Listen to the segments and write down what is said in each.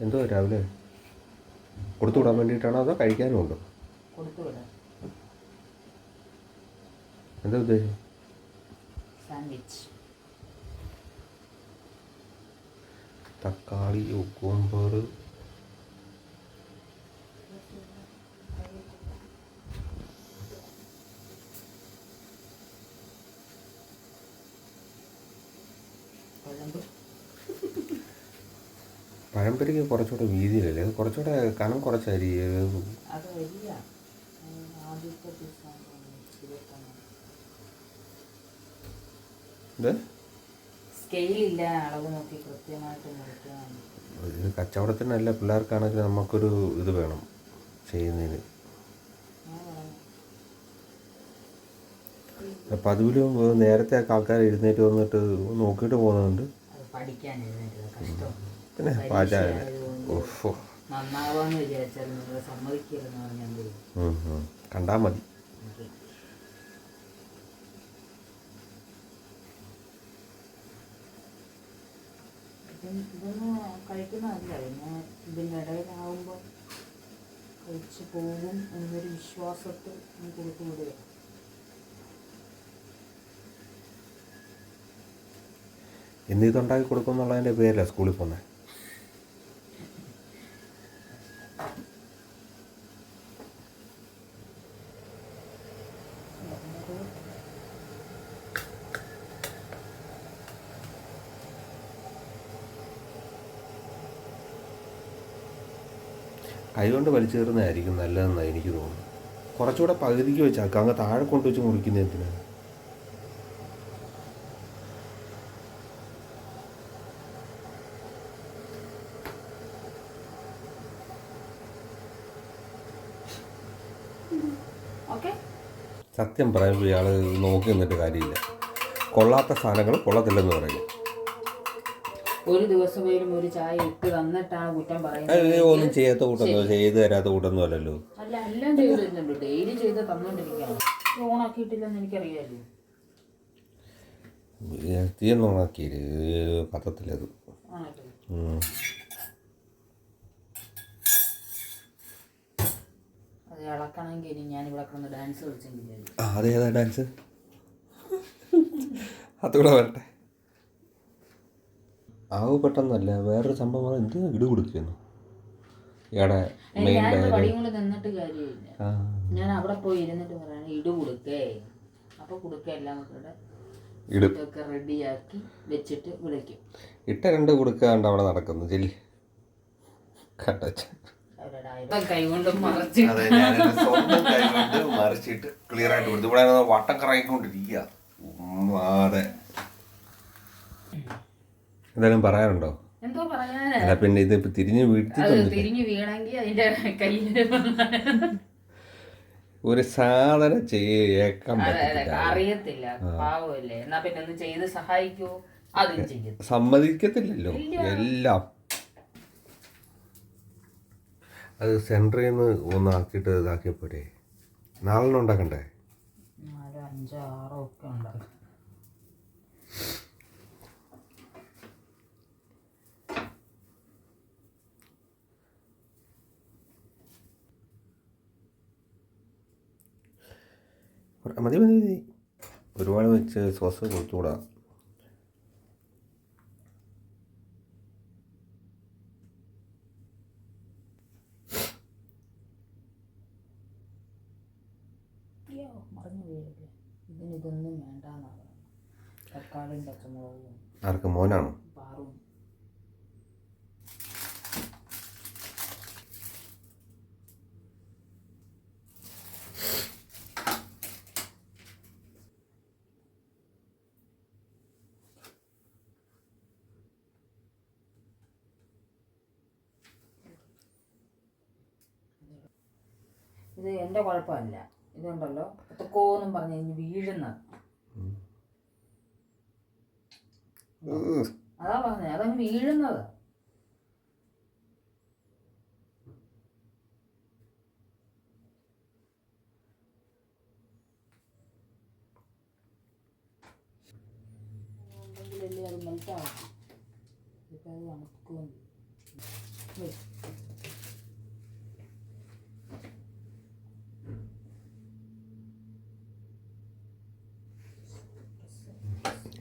എന്തോ രാവിലെ കൊടുത്തു വിടാൻ വേണ്ടിയിട്ടാണോ അതോ കഴിക്കാനും ഉണ്ടോ? കൊടുത്തുവിടാം. എന്താ ഉദ്ദേശം? സാൻഡ്വിച്ച്. തക്കാളി കുക്കുംബർ പഴംപൊരിക്ക് കുറച്ചുകൂടെ വീതിയിലല്ലേ? അത് കുറച്ചുകൂടെ കനം കുറച്ചായിരിക്കും. അത് വലിയ ആദ്യത്തെ സ്കെയിലില്ല, അളവ് നോക്കി കൃത്യമായിട്ട് മുറിക്കാൻ. ഇത് കച്ചവടത്തിനല്ല, പിള്ളേർക്കാണെങ്കിൽ നമുക്കൊരു ഇത് വേണം ചെയ്യുന്നതിന്. പതിവിലും നേരത്തെ ആൾക്കാർ എഴുന്നേറ്റ് വന്നിട്ട് നോക്കിയിട്ട് പോകുന്നുണ്ട്. പഠിക്കാൻ കഷ്ടം. പിന്നെ പാചകം നന്നാവാന്ന് വിചാരിച്ചാൽ നിങ്ങൾ സമ്മതിക്കില്ലെന്ന് പറഞ്ഞാൽ കണ്ടാൽ മതി. ഇതൊന്നും കഴിക്കുന്നതല്ല, പിന്നെ ഇതിൻ്റെ ഇടയിലാവുമ്പോൾ കഴിച്ച് പോകും എന്നൊരു വിശ്വാസത്തിൽ കൊടുത്തു വിടുക. ഇന്ന് ഇതുണ്ടാക്കി കൊടുക്കും എന്നുള്ളതിൻ്റെ പേരല്ല സ്കൂളിൽ പോകുന്നത്. കൈകൊണ്ട് വലിച്ചു കയറുന്നതായിരിക്കും നല്ലതെന്നാണ് എനിക്ക് തോന്നുന്നു. കുറച്ചുകൂടെ പകുതിക്ക് വെച്ചാക്കാം, അങ്ങ് താഴെ കൊണ്ടുവച്ച് മുറിക്കുന്നതിന്. സത്യം പറയുമ്പോൾ ഇയാൾ നോക്കി നിന്നിട്ട് കാര്യമില്ല. കൊള്ളാത്ത സാധനങ്ങൾ കൊള്ളത്തില്ലെന്ന് പറയും. ഒരു ദിവസമേലും ഒരു ചായ ഇട്ട് തന്നിട്ടാണ് കുറ്റം പറയുന്നത്. ഒന്നും ചെയ്യാത്ത കൂട്ടൊന്നും ചെയ്ത് തരാത്ത കൂട്ടൊന്നും അല്ലല്ലോ. അല്ല, എല്ലാം ചെയ്ത് തരുന്നുണ്ട്. ഡെയിലി ചെയ്ത് തന്നോണ്ടിരിക്കുകയാണ്. ഓണാക്കിയിട്ടില്ലെന്ന് എനിക്കറിയാമല്ലോ. തീയൊന്നും ഓണാക്കിയില്ല, പത്രത്തിലത്. അത് ഇളക്കണമെങ്കിൽ ഇനി ഞാനിവിടെ കിടന്ന് ഡാൻസ് കളിച്ചെങ്കിൽ. അതേതാ ഡാൻസ്? അതുകൂടെ വരട്ടെ. ആവ് പെട്ടെന്നല്ല, വേറൊരു സംഭവം എന്ത് ഇട് കൊടുക്കുന്നു. നിന്നിട്ട് കാര്യമില്ല. ഞാൻ അവിടെ പോയി ഇരുന്നിട്ട് പറയണ ഇട് കൊടുക്കേ. അപ്പൊ കൊടുക്ക എല്ലാം കൂടെ ഇതൊക്കെ റെഡിയാക്കി വെച്ചിട്ട് വിളിക്കും. ഇട്ട 2 കൊടുക്കാണ്ട് അവിടെ നടക്കുന്നു. ചെല്ലി കൈകൊണ്ട് മറിച്ചിട്ട് ക്ലിയർ ആയിട്ട് കൊടുത്തു. ഇവിടെ വട്ടം കറങ്ങിക്കൊണ്ടിരിക്കുക. അതെ, എന്തായാലും പറയാനുണ്ടോ? എന്തോ പറയാനാ? അല്ല പിന്നെ ഇത് തിരിഞ്ഞു വീണെങ്കിൽ അതിന്റെ കയ്യിൽ ഒരു സാധനം ചെയ്യേക്കാൻ അറിയത്തില്ല, പാവല്ലേ. എന്നാ പിന്നെ ഒന്ന് ചെയ്ത് സഹായിക്കൂ. അതും ചെയ്യും, സമ്മതിക്കത്തില്ലല്ലോ. എല്ലാം അത് സെൻറ്ററിൽ നിന്ന് ഒന്നാക്കിയിട്ട് ഇതാക്കിയപ്പോഴേ നാളെ ഉണ്ടാക്കണ്ടേ? 4, 5, 6 ഒക്കെ ഉണ്ടാക്കും. മതി മതി മതി, ഒരുപാട് വെച്ച് സോസ് കൊടുത്തുകൂടാ. ഇതൊന്നും വേണ്ടെന്നാണ്. തക്കാളിയും പച്ചമുളകും. ആർക്ക്? മോനാണോ? പാറും. ഇത് എൻ്റെ കുഴപ്പമല്ല. ഇതുണ്ടല്ലോ ഒത്തക്കോന്നും പറഞ്ഞ് കഴിഞ്ഞ് വീഴുന്നത്. അതാ പറഞ്ഞത്, അതങ്ങ് വീഴുന്നത്. ഉണ്ടെങ്കിലല്ലേ അത് മെൽറ്റാവും. ഇപ്പം അത് തണുക്കും.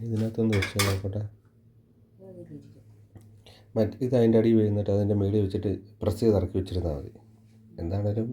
ഇതിനകത്തൊന്ന് വെച്ച് നോക്കട്ടെ. ഇത് അതിൻ്റെ അടിയിൽ വീഴുന്നിട്ട് അതിൻ്റെ മേളിൽ വെച്ചിട്ട് പ്രസ് ചെയ്ത് ഇറക്കി വെച്ചിരുന്നാൽ മതി. എന്താണേലും